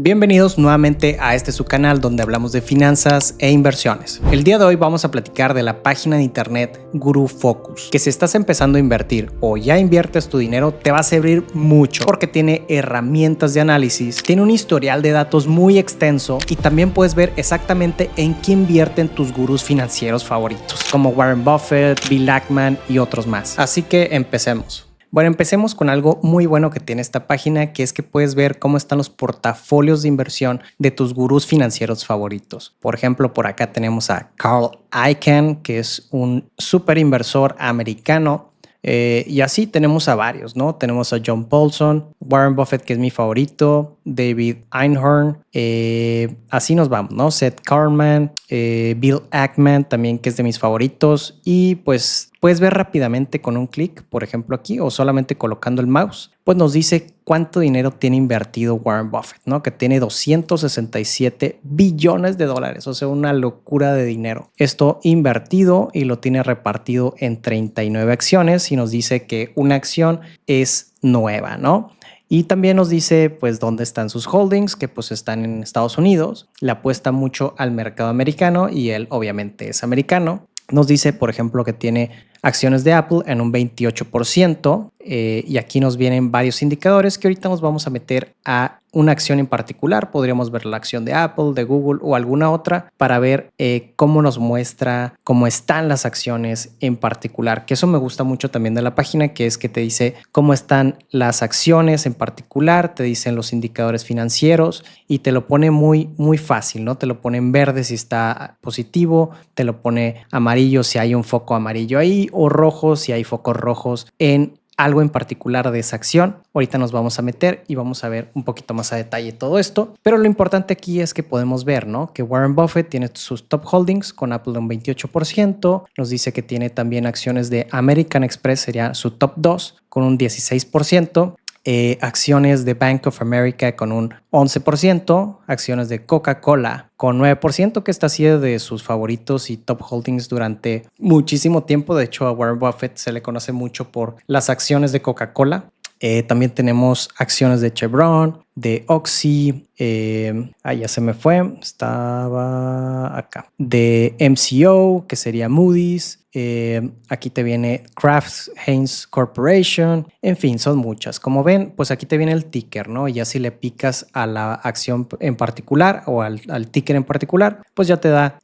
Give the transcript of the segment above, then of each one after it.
Bienvenidos nuevamente a su canal donde hablamos de finanzas e inversiones. El día de hoy vamos a platicar de la página de internet Guru Focus, que si estás empezando a invertir o ya inviertes tu dinero te va a servir mucho porque tiene herramientas de análisis, tiene un historial de datos muy extenso y también puedes ver exactamente en qué invierten tus gurús financieros favoritos, como Warren Buffett, Bill Ackman y otros más. Así que empecemos. Bueno, empecemos con algo muy bueno que tiene esta página, que es que puedes ver cómo están los portafolios de inversión de tus gurús financieros favoritos. Por ejemplo, por acá tenemos a Carl Icahn, que es un súper inversor americano. Y así tenemos a varios, ¿no? Tenemos a John Paulson, Warren Buffett, que es mi favorito, David Einhorn, así nos vamos, ¿no? Seth Klarman, Bill Ackman también, que es de mis favoritos. Y pues puedes ver rápidamente con un clic, por ejemplo aquí, o solamente colocando el mouse, pues nos dice cuánto dinero tiene invertido Warren Buffett, ¿no? Que tiene 267 billones de dólares, o sea, una locura de dinero. Esto invertido y lo tiene repartido en 39 acciones y nos dice que una acción es nueva, ¿no? Y también nos dice pues dónde están sus holdings, que pues están en Estados Unidos. Le apuesta mucho al mercado americano y él obviamente es americano. Nos dice, por ejemplo, que tiene acciones de Apple en un 28%, y aquí nos vienen varios indicadores que ahorita nos vamos a meter a una acción en particular. Podríamos ver la acción de Apple, de Google o alguna otra para ver cómo nos muestra cómo están las acciones en particular, que eso me gusta mucho también de la página, que es que te dice cómo están las acciones en particular, te dicen los indicadores financieros y te lo pone muy fácil, ¿no? Te lo pone en verde si está positivo, te lo pone amarillo si hay un foco amarillo ahí o rojo si hay focos rojos en algo en particular de esa acción. Ahorita nos vamos a meter y vamos a ver un poquito más a detalle todo esto, pero lo importante aquí es que podemos ver, ¿no? Que Warren Buffett tiene sus top holdings con Apple de un 28%, nos dice que tiene también acciones de American Express, sería su top 2 con un 16%, acciones de Bank of America con un 11%, acciones de Coca-Cola con 9%, que está siendo de sus favoritos y top holdings durante muchísimo tiempo. De hecho, a Warren Buffett se le conoce mucho por las acciones de Coca-Cola. También tenemos acciones de Chevron, de Oxy, ya se me fue, estaba acá, de MCO, que sería Moody's. Aquí te viene Kraft Heinz Corporation, en fin, son muchas. Como ven, pues aquí te viene el ticker, ¿no? Y ya si le picas a la acción en particular o al ticker en particular, pues ya te da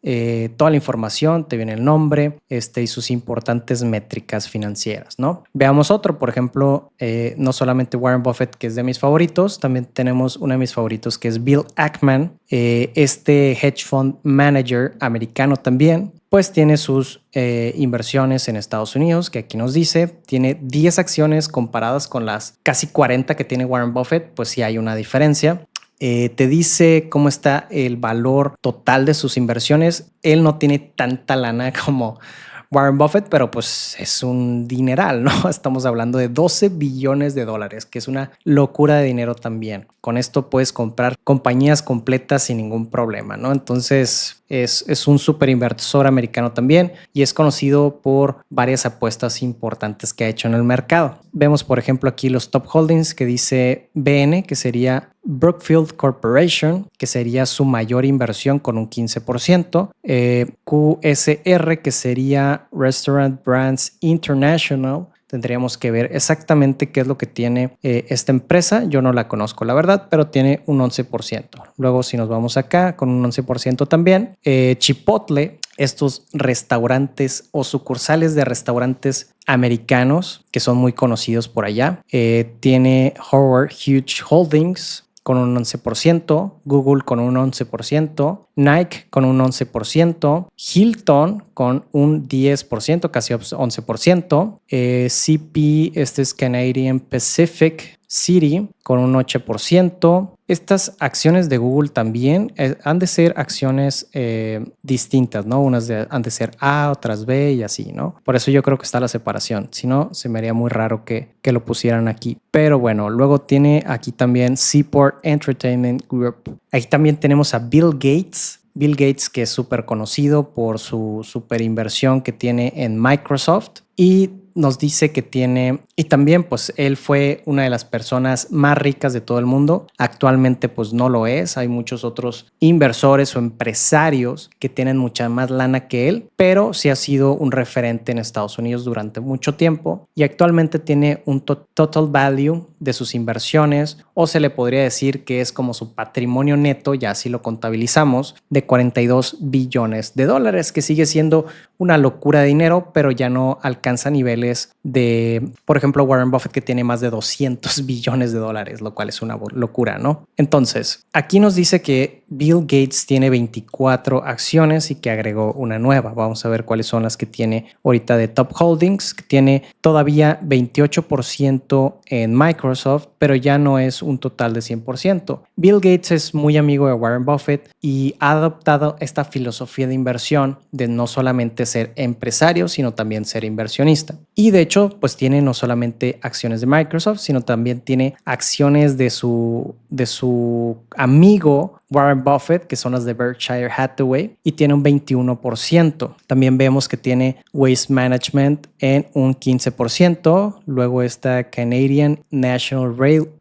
toda la información, te viene el nombre y sus importantes métricas financieras, ¿no? Veamos otro, por ejemplo, no solamente Warren Buffett, que es de mis favoritos, también tenemos uno de mis favoritos que es Bill Ackman, hedge fund manager americano también. Pues tiene sus inversiones en Estados Unidos, que aquí nos dice, tiene 10 acciones comparadas con las casi 40 que tiene Warren Buffett, pues sí hay una diferencia. Te dice cómo está el valor total de sus inversiones. Él no tiene tanta lana como Warren Buffett, pero pues es un dineral, ¿no? Estamos hablando de 12 billones de dólares, que es una locura de dinero también. Con esto puedes comprar compañías completas sin ningún problema, ¿no? Entonces es un súper inversor americano también y es conocido por varias apuestas importantes que ha hecho en el mercado. Vemos, por ejemplo, aquí los top holdings que dice BN, que sería Brookfield Corporation, que sería su mayor inversión con un 15%, QSR, que sería Restaurant Brands International. Tendríamos que ver exactamente qué es lo que tiene esta empresa. Yo no la conozco, la verdad, pero tiene un 11%. Luego, si nos vamos acá, con un 11% también. Chipotle, estos restaurantes o sucursales de restaurantes americanos que son muy conocidos por allá. Tiene Howard Hughes Holdings con un 11%, Google con un 11%, Nike con un 11%, Hilton con un 10%, casi 11%, CP, este es Canadian Pacific City con un 8%. Estas acciones de Google también han de ser acciones distintas, ¿no? Unas han de ser A, otras B y así, ¿no? Por eso yo creo que está la separación. Si no, se me haría muy raro que lo pusieran aquí. Pero bueno, luego tiene aquí también Seaport Entertainment Group. Aquí también tenemos a Bill Gates. Bill Gates, que es súper conocido por su súper inversión que tiene en Microsoft. y nos dice que tiene, y también pues él fue una de las personas más ricas de todo el mundo. Actualmente pues no lo es, hay muchos otros inversores o empresarios que tienen mucha más lana que él, pero sí ha sido un referente en Estados Unidos durante mucho tiempo y actualmente tiene un total value de sus inversiones, o se le podría decir que es como su patrimonio neto, ya así lo contabilizamos, de 42 billones de dólares, que sigue siendo una locura de dinero, pero ya no alcanza niveles de, por ejemplo, Warren Buffett, que tiene más de 200 billones de dólares, lo cual es una locura, ¿no? Entonces, aquí nos dice que Bill Gates tiene 24 acciones y que agregó una nueva. Vamos a ver cuáles son las que tiene ahorita de Top Holdings, que tiene todavía 28% en Microsoft, pero ya no es un total de 100%. Bill Gates es muy amigo de Warren Buffett y ha adoptado esta filosofía de inversión de no solamente ser empresario, sino también ser inversionista. Y de hecho, pues tiene no solamente acciones de Microsoft, sino también tiene acciones de su amigo Warren Buffett, que son las de Berkshire Hathaway, y tiene un 21%. También vemos que tiene Waste Management en un 15%. Luego está Canadian National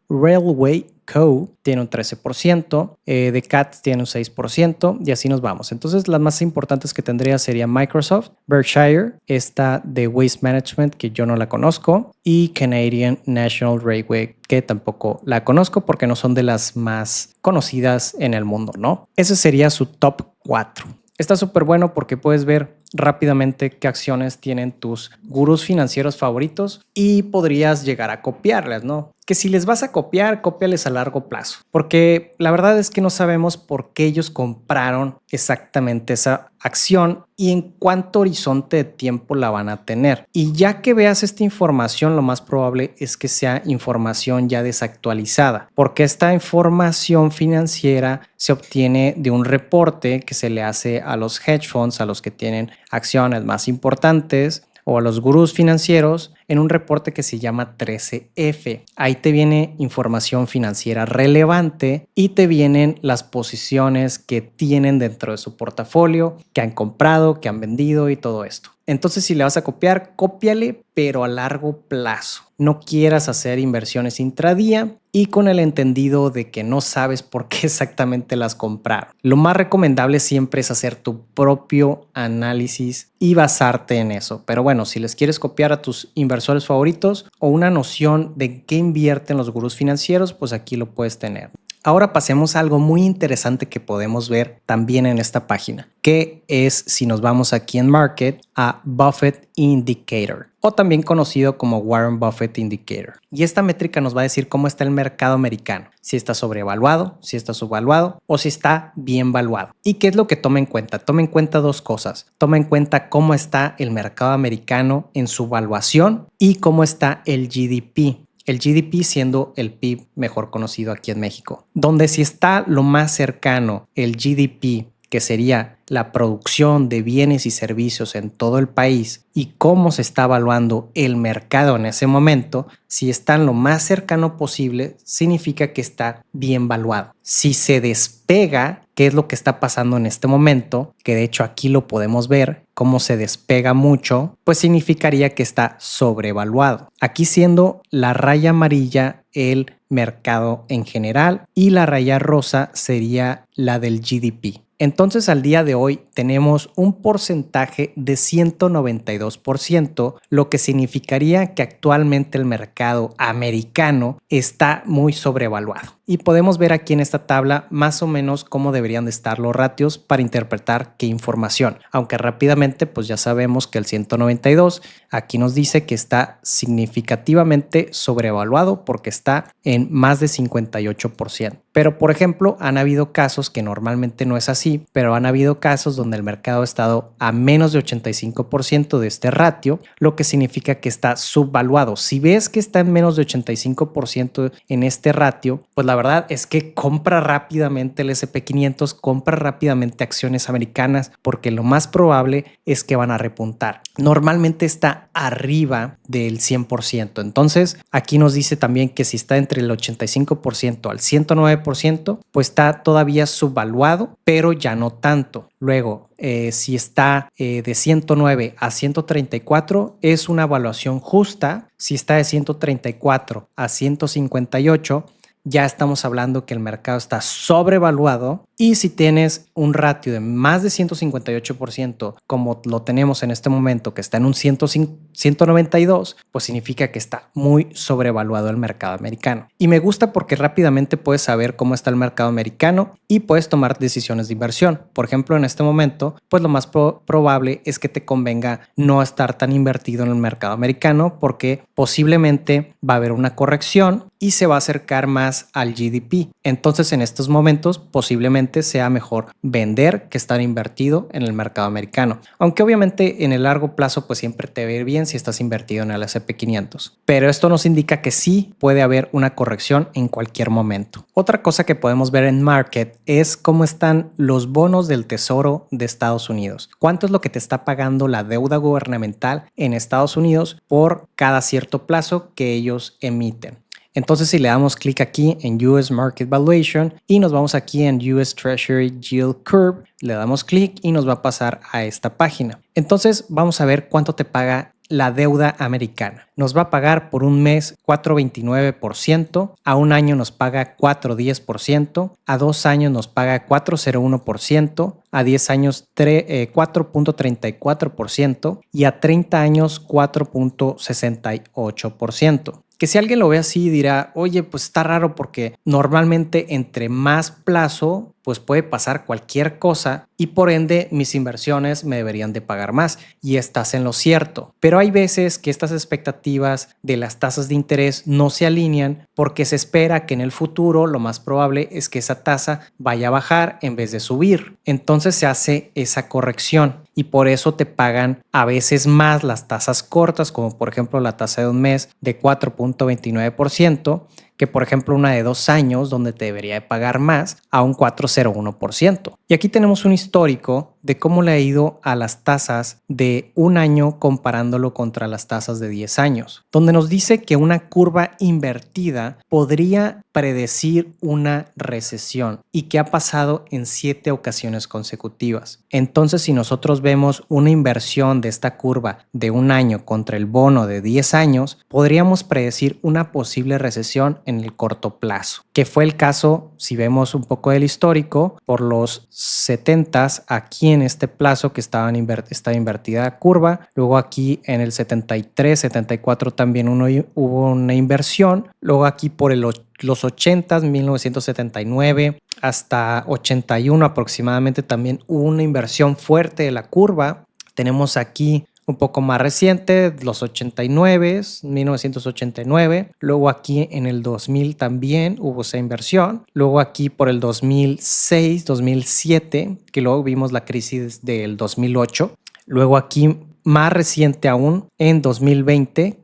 Railway Co. tiene un 13%, The Cat tiene un 6% y así nos vamos. Entonces las más importantes que tendría sería Microsoft, Berkshire, esta de Waste Management que yo no la conozco y Canadian National Railway que tampoco la conozco porque no son de las más conocidas en el mundo, ¿no? Ese sería su top 4. Está súper bueno porque puedes ver rápidamente qué acciones tienen tus gurús financieros favoritos y podrías llegar a copiarlas, ¿no? Que si les vas a copiar, cópiales a largo plazo, porque la verdad es que no sabemos por qué ellos compraron exactamente esa acción y en cuánto horizonte de tiempo la van a tener. Y ya que veas esta información, lo más probable es que sea información ya desactualizada, porque esta información financiera se obtiene de un reporte que se le hace a los hedge funds, a los que tienen acciones más importantes, o a los gurús financieros en un reporte que se llama 13F. Ahí te viene información financiera relevante y te vienen las posiciones que tienen dentro de su portafolio, que han comprado, que han vendido y todo esto. Entonces, si le vas a copiar, cópiale, pero a largo plazo. No quieras hacer inversiones intradía y con el entendido de que no sabes por qué exactamente las compraron. Lo más recomendable siempre es hacer tu propio análisis y basarte en eso. Pero bueno, si les quieres copiar a tus inversores favoritos o una noción de qué invierten los gurús financieros, pues aquí lo puedes tener. Ahora pasemos a algo muy interesante que podemos ver también en esta página, que es, si nos vamos aquí en Market, a Buffett Indicator, o también conocido como Warren Buffett Indicator. Y esta métrica nos va a decir cómo está el mercado americano, si está sobrevaluado, si está subvaluado o si está bien valuado. ¿Y qué es lo que toma en cuenta? Toma en cuenta dos cosas. Toma en cuenta cómo está el mercado americano en su valuación y cómo está el GDP. El GDP siendo el PIB mejor conocido aquí en México, donde si está lo más cercano el GDP, que sería la producción de bienes y servicios en todo el país y cómo se está evaluando el mercado en ese momento, si están lo más cercano posible, significa que está bien valuado. Si se despega, ¿qué es lo que está pasando en este momento? Que de hecho aquí lo podemos ver, cómo se despega mucho, pues significaría que está sobrevaluado. Aquí siendo la raya amarilla el mercado en general y la raya rosa sería la del GDP. Entonces al día de hoy tenemos un porcentaje de 192%, lo que significaría que actualmente el mercado americano está muy sobrevaluado. Y podemos ver aquí en esta tabla más o menos cómo deberían de estar los ratios para interpretar qué información. Aunque rápidamente pues ya sabemos que el 192 aquí nos dice que está significativamente sobrevaluado porque está en más de 58%. Pero por ejemplo han habido casos que normalmente no es así, pero han habido casos donde el mercado ha estado a menos de 85% de este ratio, lo que significa que está subvaluado. Si ves que está en menos de 85% en este ratio, pues la verdad es que compra rápidamente el S&P 500, compra rápidamente acciones americanas porque lo más probable es que van a repuntar. Normalmente está arriba del 100%. Entonces, aquí nos dice también que si está entre el 85% al 109%, 109%, pues está todavía subvaluado, pero ya no tanto. Luego, si está de 109 a 134, es una evaluación justa. Si está de 134 a 158, ya estamos hablando que el mercado está sobrevaluado. Y si tienes un ratio de más de 158%, como lo tenemos en este momento, que está en un 192, pues significa que está muy sobrevaluado el mercado americano. Y me gusta porque rápidamente puedes saber cómo está el mercado americano y puedes tomar decisiones de inversión. Por ejemplo, en este momento, pues lo más probable es que te convenga no estar tan invertido en el mercado americano, porque posiblemente va a haber una corrección y se va a acercar más al GDP. Entonces, en estos momentos, posiblemente sea mejor vender que estar invertido en el mercado americano. Aunque obviamente en el largo plazo pues siempre te va a ir bien si estás invertido en el S&P 500. Pero esto nos indica que sí puede haber una corrección en cualquier momento. Otra cosa que podemos ver en Market es cómo están los bonos del Tesoro de Estados Unidos. ¿Cuánto es lo que te está pagando la deuda gubernamental en Estados Unidos por cada cierto plazo que ellos emiten? Entonces, si le damos clic aquí en US Market Valuation y nos vamos aquí en US Treasury Yield Curve, le damos clic y nos va a pasar a esta página. Entonces, vamos a ver cuánto te paga la deuda americana. Nos va a pagar por un mes 4.29%, a un año nos paga 4.10%, a 2 años nos paga 4.01%, a 10 años 4.34% y a 30 años 4.68%. Que si alguien lo ve así dirá, oye, pues está raro porque normalmente entre más plazo pues puede pasar cualquier cosa y por ende mis inversiones me deberían de pagar más, y estás en lo cierto. Pero hay veces que estas expectativas de las tasas de interés no se alinean porque se espera que en el futuro lo más probable es que esa tasa vaya a bajar en vez de subir. Entonces se hace esa corrección y por eso te pagan a veces más las tasas cortas, como por ejemplo la tasa de un mes de 4.29%, que por ejemplo una de 2 años donde te debería de pagar más a un 4.01%. Y aquí tenemos un histórico de cómo le ha ido a las tasas de un año comparándolo contra las tasas de 10 años, donde nos dice que una curva invertida podría predecir una recesión y que ha pasado en 7 ocasiones consecutivas. Entonces, si nosotros vemos una inversión de esta curva de un año contra el bono de 10 años, podríamos predecir una posible recesión en el corto plazo, que fue el caso, si vemos un poco del histórico, por los 70s aquí en este plazo que estaba invertida la curva. Luego aquí en el 73, 74 también hubo una inversión. Luego aquí por los 80s, 1979 hasta 81 aproximadamente, también hubo una inversión fuerte de la curva. Tenemos aquí un poco más reciente, los 89, 1989. Luego aquí en el 2000 también hubo esa inversión. Luego aquí por el 2006, 2007, que luego vimos la crisis del 2008. Luego aquí más reciente aún, en 2020,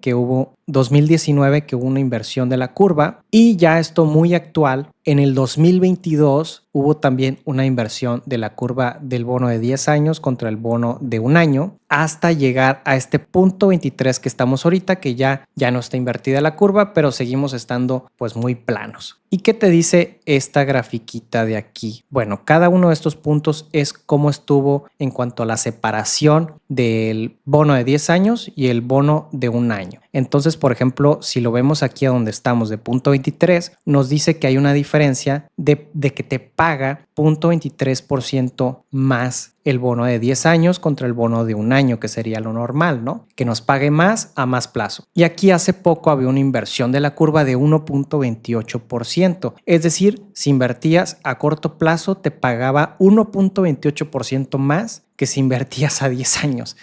2019, que hubo una inversión de la curva. Y ya esto muy actual, en el 2022 hubo también una inversión de la curva del bono de 10 años contra el bono de un año, hasta llegar a este punto 23 que estamos ahorita, que ya no está invertida la curva, pero seguimos estando pues muy planos. ¿Y qué te dice esta grafiquita de aquí? Bueno, cada uno de estos puntos es cómo estuvo en cuanto a la separación del bono de 10 años y el bono de un año. Entonces, por ejemplo, si lo vemos aquí a donde estamos de punto 23, nos dice que hay una diferencia de que te paga 0.23% más el bono de 10 años contra el bono de un año, que sería lo normal, ¿no? Que nos pague más a más plazo. Y aquí hace poco había una inversión de la curva de 1.28%. Es decir, si invertías a corto plazo, te pagaba 1.28% más que si invertías a 10 años,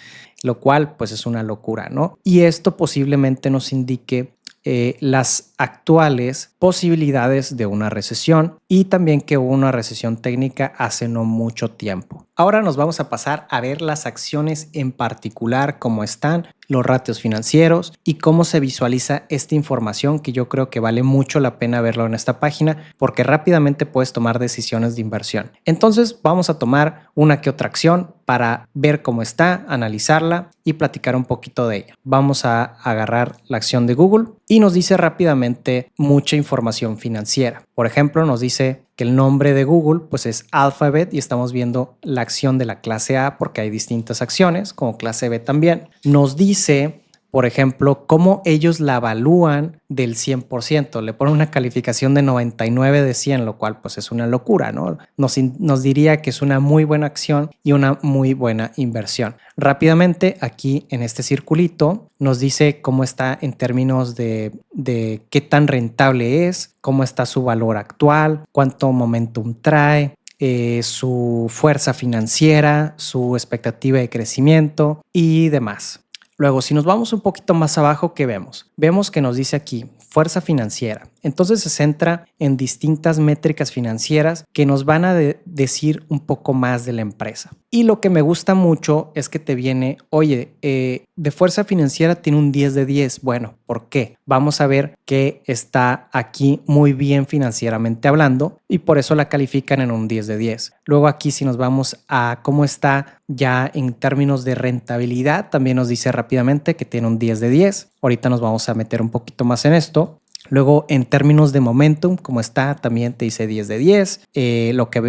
lo cual pues es una locura, ¿no? Y esto posiblemente nos indique las actuales posibilidades de una recesión y también que hubo una recesión técnica hace no mucho tiempo. Ahora nos vamos a pasar a ver las acciones en particular, cómo están, los ratios financieros y cómo se visualiza esta información, que yo creo que vale mucho la pena verlo en esta página porque rápidamente puedes tomar decisiones de inversión. Entonces vamos a tomar una que otra acción para ver cómo está, analizarla y platicar un poquito de ella. Vamos a agarrar la acción de Google. y nos dice rápidamente mucha información financiera. Por ejemplo, nos dice que el nombre de Google pues es Alphabet y estamos viendo la acción de la clase A porque hay distintas acciones, como clase B también. Nos dice, por ejemplo, cómo ellos la evalúan del 100%. Le ponen una calificación de 99 de 100, lo cual pues es una locura, ¿no? Nos diría que es una muy buena acción y una muy buena inversión. Rápidamente, aquí en este circulito, nos dice cómo está en términos de qué tan rentable es, cómo está su valor actual, cuánto momentum trae, su fuerza financiera, su expectativa de crecimiento y demás. Luego, si nos vamos un poquito más abajo, ¿qué vemos? Vemos que nos dice aquí fuerza financiera. Entonces se centra en distintas métricas financieras que nos van a decir un poco más de la empresa. Y lo que me gusta mucho es que te viene, oye, de fuerza financiera tiene un 10 de 10. Bueno, ¿por qué? Vamos a ver que está aquí muy bien financieramente hablando y por eso la califican en un 10 de 10. Luego aquí si nos vamos a cómo está ya en términos de rentabilidad, también nos dice rápidamente que tiene un 10 de 10. Ahorita nos vamos a meter un poquito más en esto. Luego, en términos de momentum, como está, también te dice 10 de 10,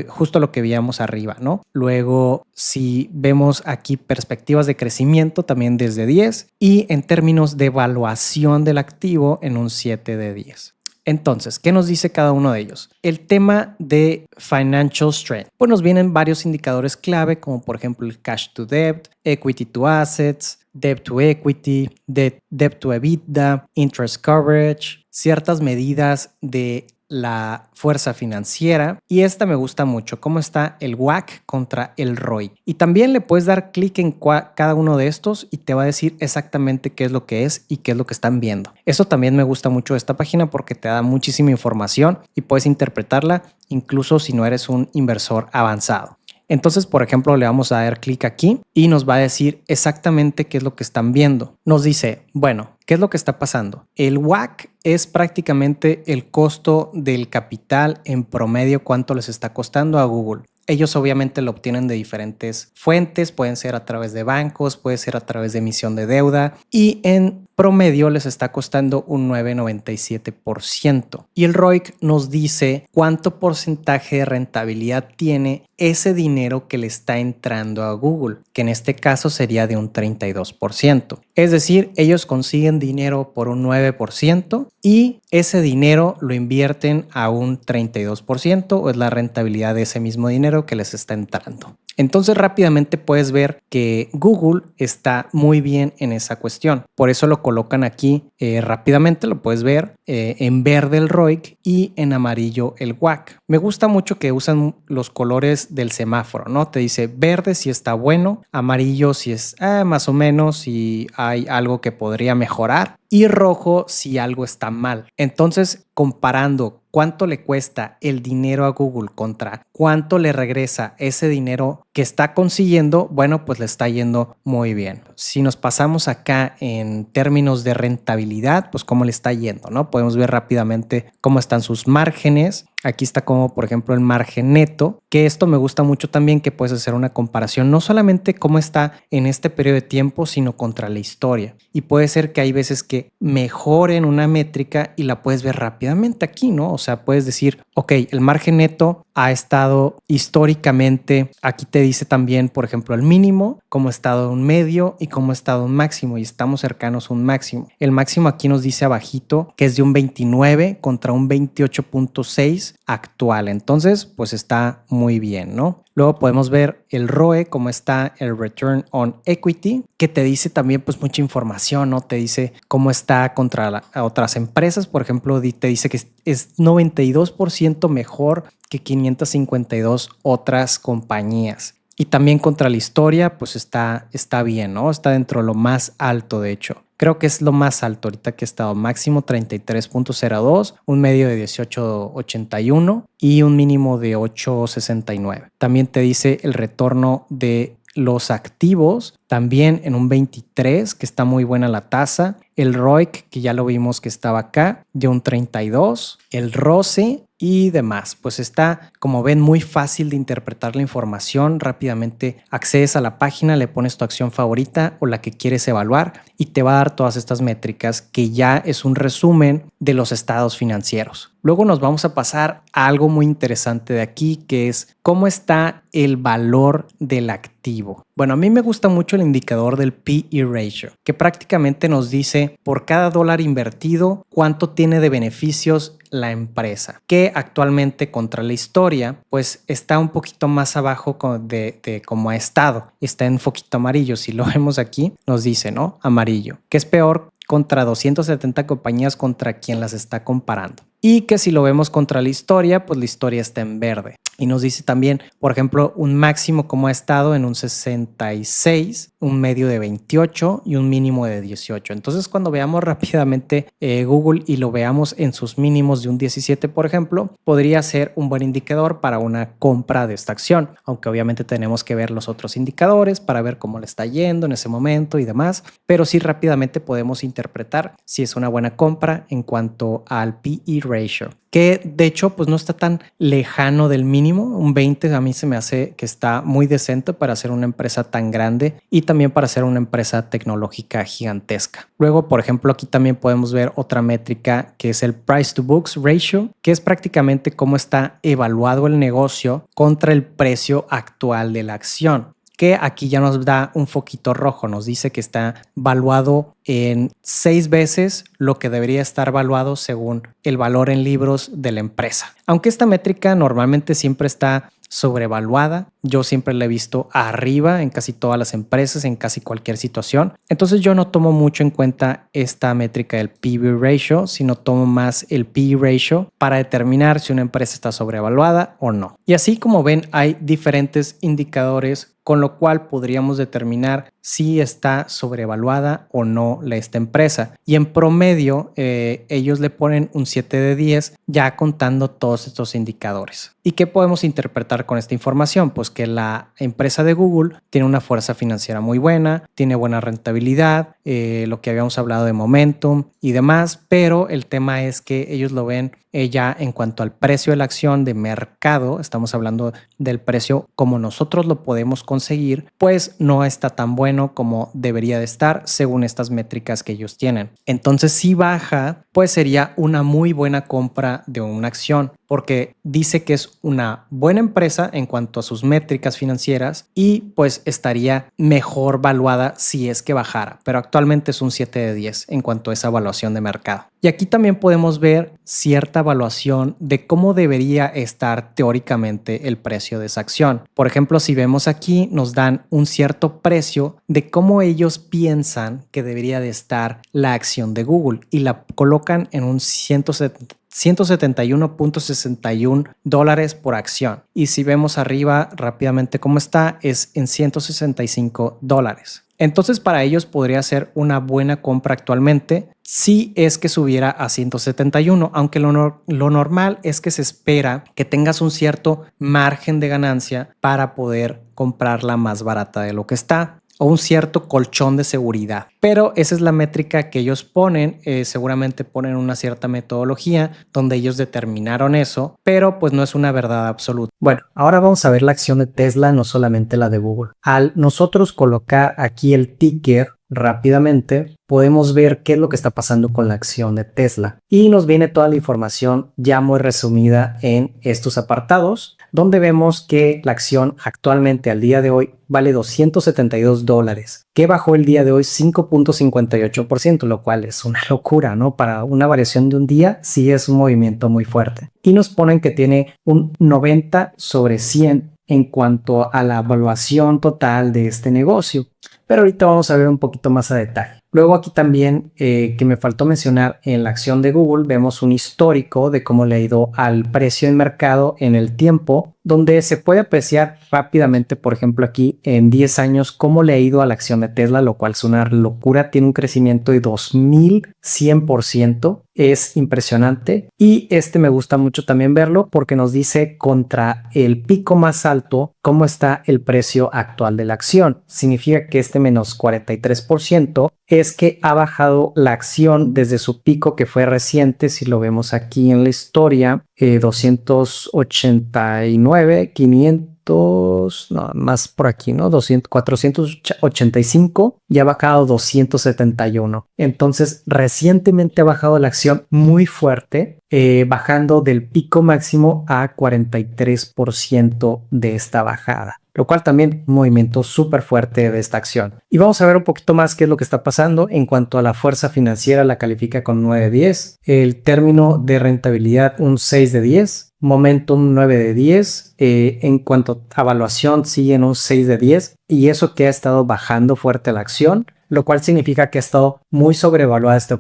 justo lo que veíamos arriba, ¿no? Luego, si vemos aquí perspectivas de crecimiento, también 10 de 10. Y en términos de evaluación del activo, en un 7 de 10. Entonces, ¿qué nos dice cada uno de ellos? El tema de financial strength. Pues nos vienen varios indicadores clave, como por ejemplo el cash to debt, equity to assets, debt to equity, debt to EBITDA, interest coverage, ciertas medidas de la fuerza financiera, y esta me gusta mucho, cómo está el WACC contra el ROI. Y también le puedes dar clic en cada uno de estos y te va a decir exactamente qué es lo que es y qué es lo que están viendo. Eso también me gusta mucho de esta página porque te da muchísima información y puedes interpretarla incluso si no eres un inversor avanzado. Entonces, por ejemplo, le vamos a dar clic aquí y nos va a decir exactamente qué es lo que están viendo. Nos dice, bueno, ¿qué es lo que está pasando? El WACC es prácticamente el costo del capital en promedio, cuánto les está costando a Google. Ellos obviamente lo obtienen de diferentes fuentes, pueden ser a través de bancos, puede ser a través de emisión de deuda y en promedio les está costando un 9,97%. Y el ROIC nos dice cuánto porcentaje de rentabilidad tiene ese dinero que le está entrando a Google, que en este caso sería de un 32%. Es decir, ellos consiguen dinero por un 9% y ese dinero lo invierten a un 32%, o es la rentabilidad de ese mismo dinero que les está entrando. Entonces rápidamente puedes ver que Google está muy bien en esa cuestión. Por eso lo colocan aquí rápidamente, lo puedes ver en verde el ROIC y en amarillo el WACC. Me gusta mucho que usan los colores del semáforo, ¿no? Te dice verde si está bueno, amarillo si es más o menos, si hay algo que podría mejorar, y rojo si algo está mal. Entonces, comparando cuánto le cuesta el dinero a Google contra cuánto le regresa ese dinero que está consiguiendo, bueno, pues le está yendo muy bien. Si nos pasamos acá en términos de rentabilidad, pues cómo le está yendo, ¿no? Podemos ver rápidamente cómo están sus márgenes. Aquí está como, por ejemplo, el margen neto, que esto me gusta mucho también, que puedes hacer una comparación, no solamente cómo está en este periodo de tiempo, sino contra la historia. Y puede ser que hay veces que mejoren una métrica y la puedes ver rápidamente aquí, ¿no? O sea, puedes decir, ok, el margen neto ha estado históricamente, aquí te dice también, por ejemplo, el mínimo, cómo ha estado un medio y cómo ha estado un máximo, y estamos cercanos a un máximo. El máximo aquí nos dice abajito que es de un 29 contra un 28.6 actual. Entonces, pues está muy bien, ¿no? Luego podemos ver el ROE, cómo está el Return on Equity, que te dice también pues mucha información, ¿no? Te dice cómo está contra otras empresas. Por ejemplo, te dice que es 92% mejor que 552 otras compañías. Y también contra la historia, pues está bien, ¿no? Está dentro de lo más alto, de hecho. Creo que es lo más alto ahorita que he estado. Máximo 33.02, un medio de 18.81 y un mínimo de 8.69. También te dice el retorno de los activos también en un 23, que está muy buena la tasa. El ROIC, que ya lo vimos que estaba acá, de un 32. El ROCE y demás. Pues está, como ven, muy fácil de interpretar la información. Rápidamente accedes a la página, le pones tu acción favorita o la que quieres evaluar y te va a dar todas estas métricas, que ya es un resumen de los estados financieros. Luego nos vamos a pasar a algo muy interesante de aquí, que es cómo está el valor del activo. Bueno, a mí me gusta mucho el indicador del P/E ratio, que prácticamente nos dice por cada dólar invertido cuánto tiene de beneficios la empresa, que actualmente contra la historia pues está un poquito más abajo de cómo ha estado. Está en foquito amarillo. Si lo vemos aquí nos dice, ¿no? Amarillo, que es peor contra 270 compañías contra quien las está comparando. Y que si lo vemos contra la historia, pues la historia está en verde. Y nos dice también, por ejemplo, un máximo como ha estado en un 66, un medio de 28 y un mínimo de 18. Entonces, cuando veamos rápidamente Google y lo veamos en sus mínimos de un 17, por ejemplo, podría ser un buen indicador para una compra de esta acción. Aunque obviamente tenemos que ver los otros indicadores para ver cómo le está yendo en ese momento y demás. Pero sí rápidamente podemos interpretar si es una buena compra en cuanto al P/E ratio, que de hecho pues no está tan lejano del mínimo. Un 20 a mí se me hace que está muy decente para ser una empresa tan grande y también para ser una empresa tecnológica gigantesca. Luego, por ejemplo, aquí también podemos ver otra métrica que es el price to books ratio, que es prácticamente cómo está evaluado el negocio contra el precio actual de la acción, que aquí ya nos da un foquito rojo, nos dice que está valuado en 6 veces lo que debería estar valuado según el valor en libros de la empresa. Aunque esta métrica normalmente siempre está sobrevaluada, yo siempre la he visto arriba en casi todas las empresas, en casi cualquier situación. Entonces yo no tomo mucho en cuenta esta métrica del P/B ratio, sino tomo más el P/E ratio para determinar si una empresa está sobrevaluada o no. Y así como ven, hay diferentes indicadores con lo cual podríamos determinar si está sobrevaluada o no esta empresa. Y en promedio, ellos le ponen un 7 de 10 ya contando todos estos indicadores. ¿Y qué podemos interpretar con esta información? Pues que la empresa de Google tiene una fuerza financiera muy buena, tiene buena rentabilidad, lo que habíamos hablado de momentum y demás, pero el tema es que ellos lo ven ya en cuanto al precio de la acción de mercado, estamos hablando del precio como nosotros lo podemos conseguir, pues no está tan bueno como debería de estar según estas métricas que ellos tienen. Entonces, si baja, pues sería una muy buena compra de una acción, porque dice que es una buena empresa en cuanto a sus métricas financieras y pues estaría mejor valuada si es que bajara, pero actualmente es un 7 de 10 en cuanto a esa evaluación de mercado. Y aquí también podemos ver cierta evaluación de cómo debería estar teóricamente el precio de esa acción. Por ejemplo, si vemos aquí, nos dan un cierto precio de cómo ellos piensan que debería de estar la acción de Google y la colocan en un 171.61 dólares por acción. Y si vemos arriba rápidamente cómo está, es en 165 dólares. Entonces para ellos podría ser una buena compra actualmente si es que subiera a 171, aunque lo normal es que se espera que tengas un cierto margen de ganancia para poder comprarla más barata de lo que está, o un cierto colchón de seguridad. Pero esa es la métrica que ellos ponen. Seguramente ponen una cierta metodología donde ellos determinaron eso, pero pues no es una verdad absoluta. Bueno, ahora vamos a ver la acción de Tesla, no solamente la de Google. Al nosotros colocar aquí el ticker rápidamente, podemos ver qué es lo que está pasando con la acción de Tesla. Y nos viene toda la información ya muy resumida en estos apartados, donde vemos que la acción actualmente al día de hoy vale 272 dólares, que bajó el día de hoy 5.58%, lo cual es una locura, ¿no? Para una variación de un día, sí es un movimiento muy fuerte. Y nos ponen que tiene un 90 sobre 100 en cuanto a la evaluación total de este negocio. Pero ahorita vamos a ver un poquito más a detalle. Luego aquí también, que me faltó mencionar, en la acción de Google vemos un histórico de cómo le ha ido al precio en mercado en el tiempo donde se puede apreciar rápidamente, por ejemplo, aquí en 10 años, cómo le ha ido a la acción de Tesla, lo cual es una locura. Tiene un crecimiento de 2100%. Es impresionante. Y me gusta mucho también verlo porque nos dice contra el pico más alto cómo está el precio actual de la acción. Significa que menos 43% es que ha bajado la acción desde su pico que fue reciente. Si lo vemos aquí en la historia, 289, 500, no, más por aquí, ¿no? 200, 485 y ha bajado 271. Entonces, recientemente ha bajado la acción muy fuerte, bajando del pico máximo a 43% de esta bajada, lo cual también un movimiento súper fuerte de esta acción. Y vamos a ver un poquito más qué es lo que está pasando. En cuanto a la fuerza financiera, la califica con 9 de 10, el término de rentabilidad un 6 de 10, momentum 9 de 10, en cuanto a evaluación sigue en un 6 de 10, y eso que ha estado bajando fuerte la acción, lo cual significa que ha estado muy sobrevaluada esta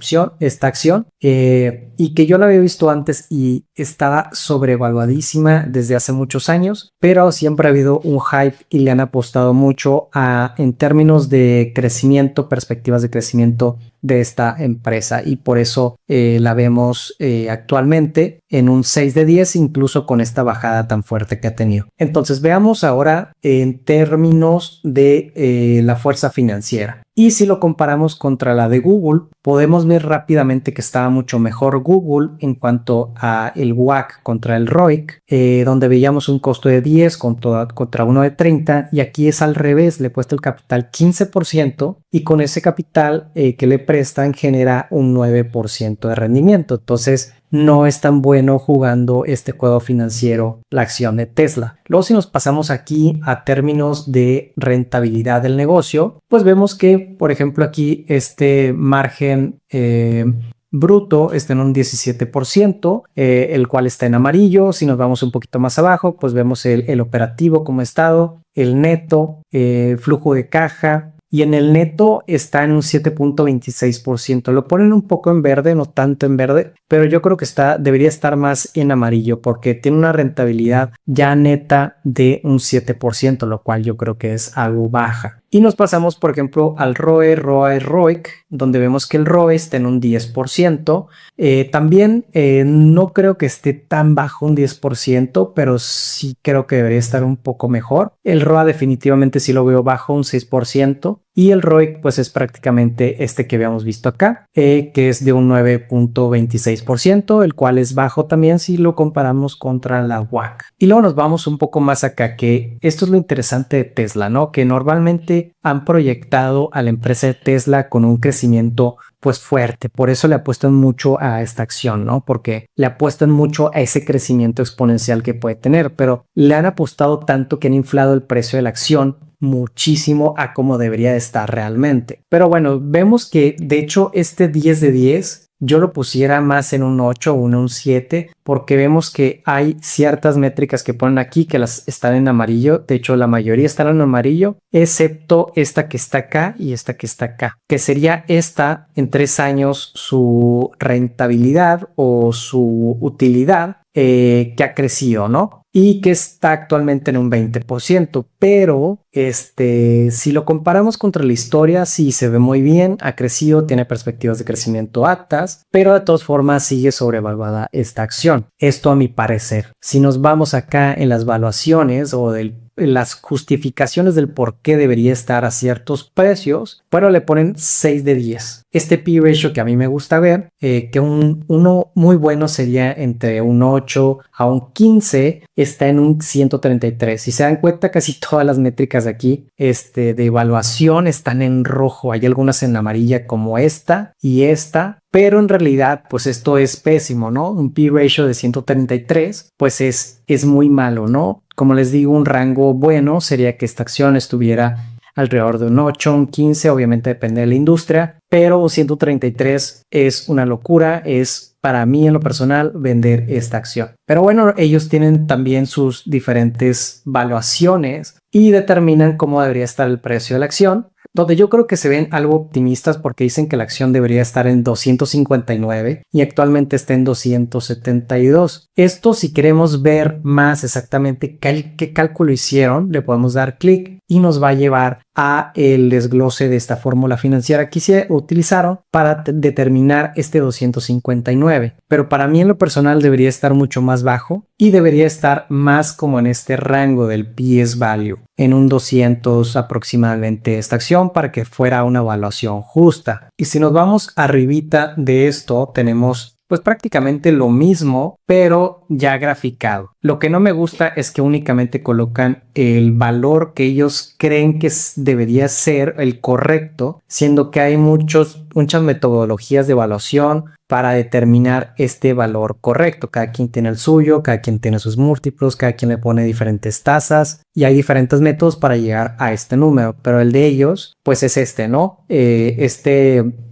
acción, y que yo la había visto antes y estaba sobrevaluadísima desde hace muchos años, pero siempre ha habido un hype y le han apostado mucho en términos de crecimiento, perspectivas de crecimiento de esta empresa, y por eso la vemos actualmente en un 6 de 10, incluso con esta bajada tan fuerte que ha tenido. Entonces veamos ahora en términos de la fuerza financiera. Y si lo comparamos contra la de Google, podemos ver rápidamente que estaba mucho mejor Google en cuanto a el WACC contra el ROIC, donde veíamos un costo de 10 contra uno de 30, y aquí es al revés, le he puesto el capital 15% y con ese capital que le prestan genera un 9% de rendimiento. Entonces no es tan bueno jugando este juego financiero la acción de Tesla. Luego, si nos pasamos aquí a términos de rentabilidad del negocio, pues vemos que, por ejemplo, aquí margen bruto está en un 17%, el cual está en amarillo. Si nos vamos un poquito más abajo, pues vemos el operativo como ha estado, el neto, flujo de caja. Y en el neto está en un 7.26%. Lo ponen un poco en verde, no tanto en verde, pero yo creo que debería estar más en amarillo porque tiene una rentabilidad ya neta de un 7%, lo cual yo creo que es algo baja. Y nos pasamos, por ejemplo, al ROE, ROIC, donde vemos que el ROE está en un 10%. También no creo que esté tan bajo un 10%, pero sí creo que debería estar un poco mejor. El ROA definitivamente sí lo veo bajo, un 6%. Y el ROIC pues es prácticamente que habíamos visto acá, que es de un 9.26%, el cual es bajo también si lo comparamos contra la WACC. Y luego nos vamos un poco más acá, que esto es lo interesante de Tesla, ¿no? Que normalmente han proyectado a la empresa de Tesla con un crecimiento pues fuerte, por eso le apuestan mucho a esta acción, ¿no? Porque le apuestan mucho a ese crecimiento exponencial que puede tener, pero le han apostado tanto que han inflado el precio de la acción muchísimo a como debería estar realmente. Pero bueno, vemos que de hecho 10 de 10 yo lo pusiera más en un 8 o en un 7, porque vemos que hay ciertas métricas que ponen aquí que las están en amarillo. De hecho, la mayoría están en amarillo, excepto esta que está acá y esta que está acá, que sería en 3 años su rentabilidad o su utilidad, que ha crecido, ¿no? Y que está actualmente en un 20%, pero si lo comparamos contra la historia, sí se ve muy bien, ha crecido, tiene perspectivas de crecimiento altas, pero de todas formas sigue sobrevaluada esta acción. Esto a mi parecer. Si nos vamos acá en las valuaciones o las justificaciones del por qué debería estar a ciertos precios, bueno, le ponen 6 de 10. P/E ratio que a mí me gusta ver, que uno muy bueno sería entre un 8 a un 15, está en un 133. Si se dan cuenta, casi todas las métricas de aquí de evaluación están en rojo. Hay algunas en amarilla como esta y esta, pero en realidad pues esto es pésimo, ¿no? Un P/E ratio de 133 pues es muy malo, ¿no? Como les digo, un rango bueno sería que esta acción estuviera alrededor de un 8, un 15, obviamente depende de la industria, pero un 133 es una locura, es para mí en lo personal vender esta acción. Pero bueno, ellos tienen también sus diferentes valuaciones y determinan cómo debería estar el precio de la acción. donde yo creo que se ven algo optimistas porque dicen que la acción debería estar en 259 y actualmente está en 272. Esto, si queremos ver más exactamente qué cálculo hicieron, le podemos dar clic y nos va a llevar a el desglose de esta fórmula financiera que se utilizaron para determinar este 259. Pero para mí en lo personal debería estar mucho más bajo y debería estar más como en este rango del PS value, en un 200 aproximadamente esta acción para que fuera una evaluación justa. Y si nos vamos arribita de esto, tenemos pues prácticamente lo mismo, pero ya graficado. Lo que no me gusta es que únicamente colocan el valor que ellos creen que debería ser el correcto, siendo que hay muchas metodologías de evaluación para determinar este valor correcto. Cada quien tiene el suyo, cada quien tiene sus múltiplos, cada quien le pone diferentes tasas y hay diferentes métodos para llegar a este número, pero el de ellos pues es este, ¿no?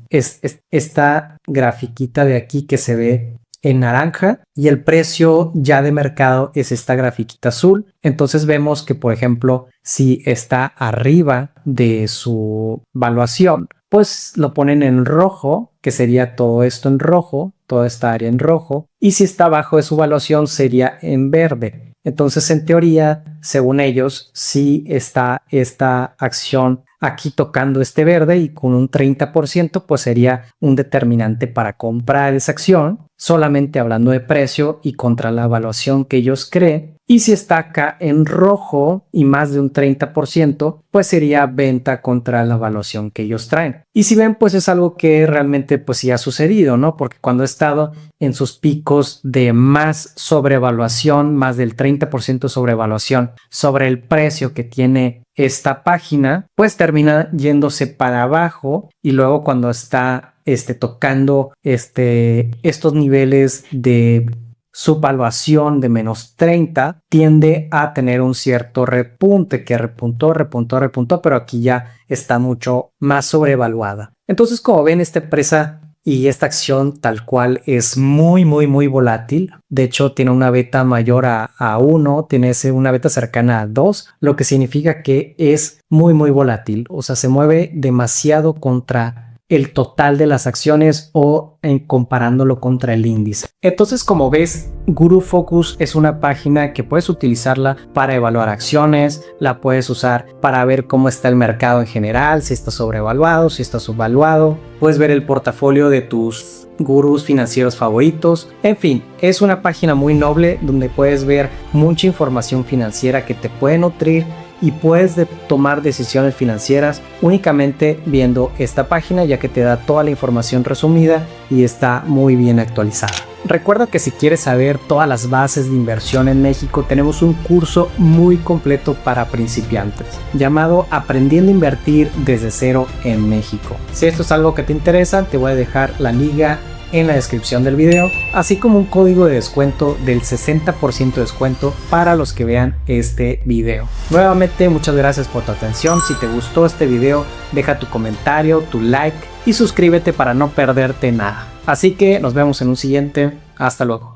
Es esta grafiquita de aquí que se ve en naranja y el precio ya de mercado es esta grafiquita azul. Entonces vemos que, por ejemplo, si está arriba de su valuación, pues lo ponen en rojo, que sería todo esto en rojo, toda esta área en rojo, y si está abajo de su valuación sería en verde. Entonces, en teoría, según ellos, sí está esta acción aquí tocando este verde y con un 30% pues sería un determinante para comprar esa acción, solamente hablando de precio y contra la evaluación que ellos creen. Y si está acá en rojo y más de un 30%, pues sería venta contra la evaluación que ellos traen. Y si ven, pues es algo que realmente pues sí ha sucedido, ¿no? Porque cuando ha estado en sus picos de más sobrevaluación, más del 30% sobrevaluación sobre el precio que tiene esta página, pues termina yéndose para abajo y luego cuando está tocando estos niveles de subvaluación de menos 30 tiende a tener un cierto repunte que repuntó, pero aquí ya está mucho más sobrevaluada. Entonces, como ven, esta empresa y esta acción tal cual es muy volátil. De hecho, tiene una beta mayor a 1, tiene una beta cercana a 2, lo que significa que es muy volátil. O sea, se mueve demasiado contra el total de las acciones o comparándolo contra el índice. Entonces, como ves, GuruFocus es una página que puedes utilizarla para evaluar acciones, la puedes usar para ver cómo está el mercado en general, si está sobrevaluado, si está subvaluado. Puedes ver el portafolio de tus gurús financieros favoritos. En fin, es una página muy noble donde puedes ver mucha información financiera que te puede nutrir y puedes tomar decisiones financieras únicamente viendo esta página, ya que te da toda la información resumida y está muy bien actualizada. Recuerda que si quieres saber todas las bases de inversión en México, tenemos un curso muy completo para principiantes llamado Aprendiendo a Invertir desde cero en México. Si esto es algo que te interesa, te voy a dejar la liga en la descripción del video, así como un código de descuento del 60% de descuento para los que vean este video. Nuevamente, muchas gracias por tu atención. Si te gustó este video, deja tu comentario, tu like y suscríbete para no perderte nada. Así que nos vemos en un siguiente. Hasta luego.